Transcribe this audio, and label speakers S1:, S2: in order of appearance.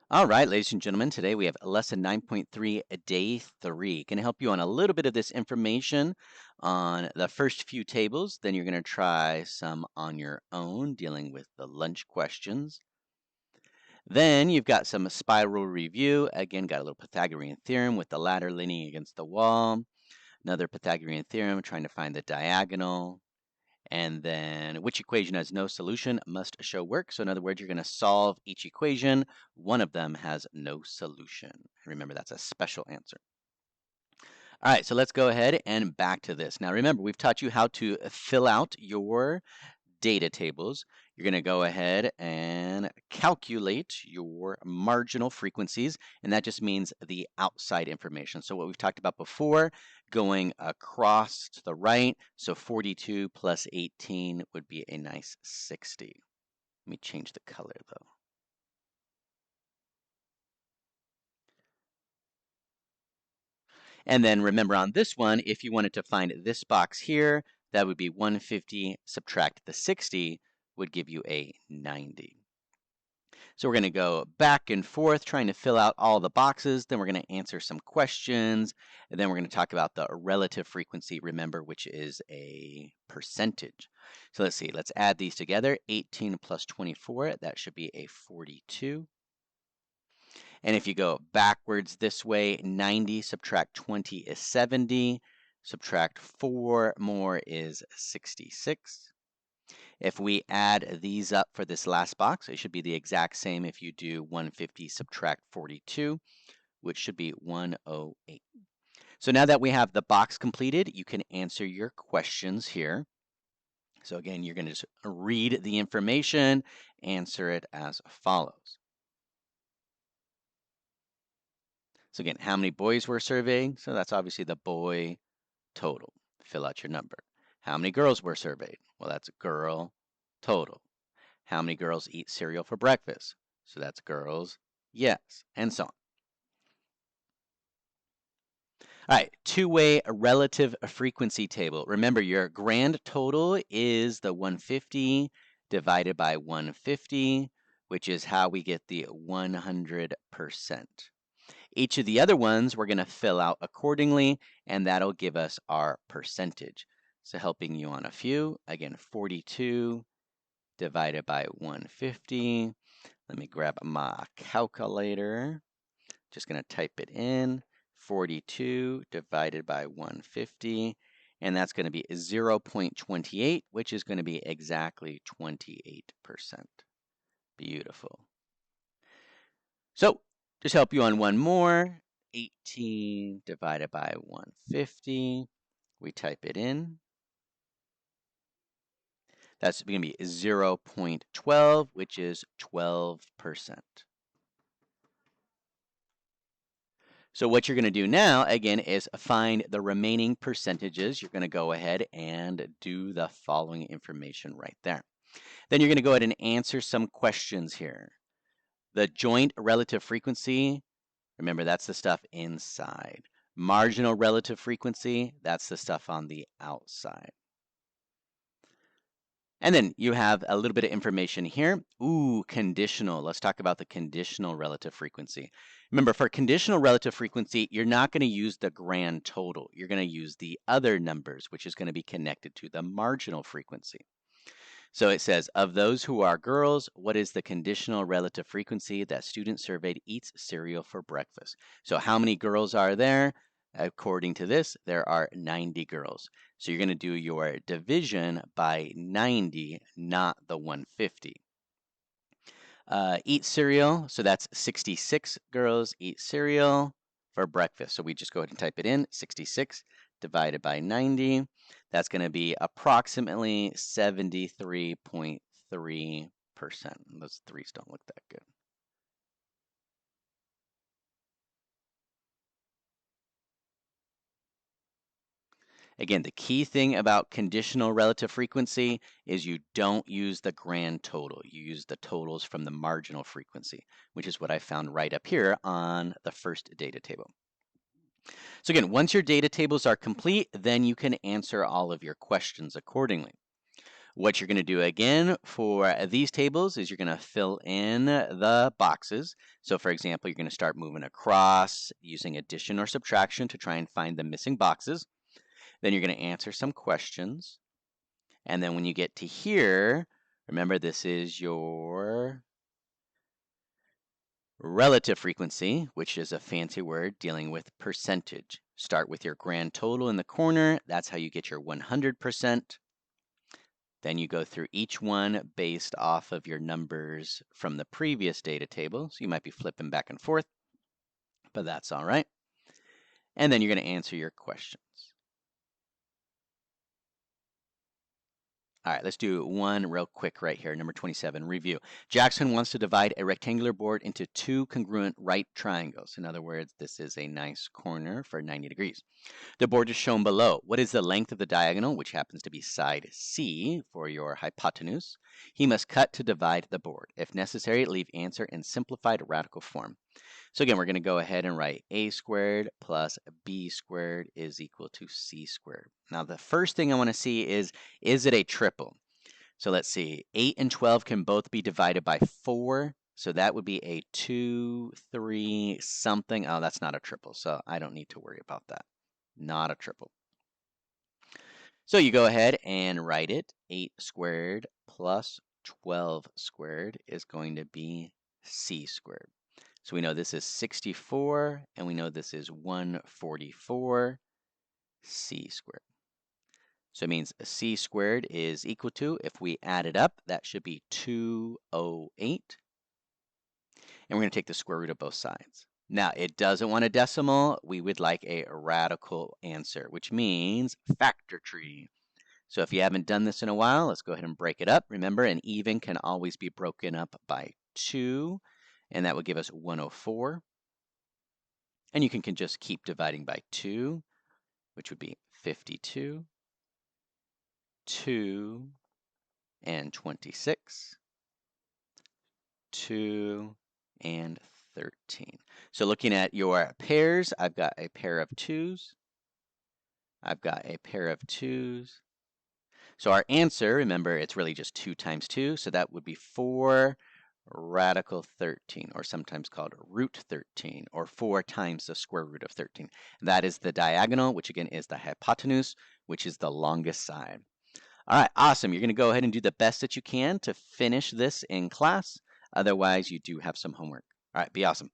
S1: All right, ladies and gentlemen, today we have lesson 9.3, day 3. Going to help you on a little bit of this information on the first few tables. Then you're going to try some on your own, dealing with the lunch questions. Then you've got some spiral review. Again, got a little Pythagorean theorem with the ladder leaning against the wall. Another Pythagorean theorem trying to find the diagonal. And then which equation has no solution must show work. So in other words, you're going to solve each equation. One of them has no solution. Remember, that's a special answer. All right, so let's go ahead and back to this. Now remember, we've taught you how to fill out your data tables. You're going to go ahead and calculate your marginal frequencies, and that just means the outside information. So what we've talked about before, going across to the right, so 42 plus 18 would be a nice 60. Let me change the color though. And then remember on this one, if you wanted to find this box here, that would be 150 subtract the 60 would give you a 90. So we're going to go back and forth trying to fill out all the boxes. Then we're going to answer some questions. And then we're going to talk about the relative frequency, remember, which is a percentage. So let's see. Let's add these together. 18 plus 24, that should be a 42. And if you go backwards this way, 90 subtract 20 is 70. Subtract 4 more is 66. If we add these up for this last box, it should be the exact same if you do 150 subtract 42, which should be 108. So now that we have the box completed, you can answer your questions here. So again, you're going to just read the information, answer it as follows. So again, how many boys were surveyed? So that's obviously the boy total. Fill out your number. How many girls were surveyed? Well, that's girl total. How many girls eat cereal for breakfast? So that's girls, yes, and so on. All right, two-way relative frequency table. Remember, your grand total is the 150 divided by 150, which is how we get the 100%. Each of the other ones we're going to fill out accordingly, and that'll give us our percentage. So helping you on a few, again, 42 divided by 150. Let me grab my calculator. Just going to type it in. 42 divided by 150. And that's going to be 0.28, which is going to be exactly 28%. Beautiful. So just help you on one more. 18 divided by 150. We type it in. That's going to be 0.12, which is 12%. So what you're going to do now, again, is find the remaining percentages. You're going to go ahead and do the following information right there. Then you're going to go ahead and answer some questions here. The joint relative frequency, remember, that's the stuff inside. Marginal relative frequency, that's the stuff on the outside. And then you have a little bit of information here. Ooh, conditional. Let's talk about the conditional relative frequency. Remember, for conditional relative frequency, you're not going to use the grand total. You're going to use the other numbers, which is going to be connected to the marginal frequency. So it says, of those who are girls, what is the conditional relative frequency that student surveyed eats cereal for breakfast? So how many girls are there? According to this, there are 90 girls. So you're going to do your division by 90, not the 150. Eat cereal, so that's 66 girls eat cereal for breakfast. So we just go ahead and type it in, 66 divided by 90. That's going to be approximately 73.3%. Those threes don't look that good. Again, the key thing about conditional relative frequency is you don't use the grand total. You use the totals from the marginal frequency, which is what I found right up here on the first data table. So again, once your data tables are complete, then you can answer all of your questions accordingly. What you're going to do again for these tables is you're going to fill in the boxes. So for example, you're going to start moving across using addition or subtraction to try and find the missing boxes. Then you're going to answer some questions. And then when you get to here, remember this is your relative frequency, which is a fancy word dealing with percentage. Start with your grand total in the corner. That's how you get your 100%. Then you go through each one based off of your numbers from the previous data table. So you might be flipping back and forth, but that's all right. And then you're going to answer your questions. All right, let's do one real quick right here. Number 27, review. Jackson wants to divide a rectangular board into two congruent right triangles. In other words, this is a nice corner for 90 degrees. The board is shown below. What is the length of the diagonal, which happens to be side C for your hypotenuse? He must cut to divide the board. If necessary, leave answer in simplified radical form. So again, we're going to go ahead and write a squared plus b squared is equal to c squared. Now the first thing I want to see is it a triple? So let's see, 8 and 12 can both be divided by 4. So that would be a 2, 3, something. Oh, that's not a triple, so I don't need to worry about that. Not a triple. So you go ahead and write it. 8 squared plus 12 squared is going to be c squared. So we know this is 64, and we know this is 144 c squared. So it means c squared is equal to, if we add it up, that should be 208. And we're going to take the square root of both sides. Now, it doesn't want a decimal. We would like a radical answer, which means factor tree. So if you haven't done this in a while, let's go ahead and break it up. Remember, an even can always be broken up by 2, and that would give us 104. And you can just keep dividing by 2, which would be 52, 2, and 26, 2, and 13. So looking at your pairs, I've got a pair of 2s. I've got a pair of 2s. So our answer, remember, it's really just 2 times 2, so that would be 4 radical 13, or sometimes called root 13, or 4 times the square root of 13. That is the diagonal, which again is the hypotenuse, which is the longest side. All right, awesome. You're going to go ahead and do the best that you can to finish this in class. Otherwise, you do have some homework. All right, be awesome.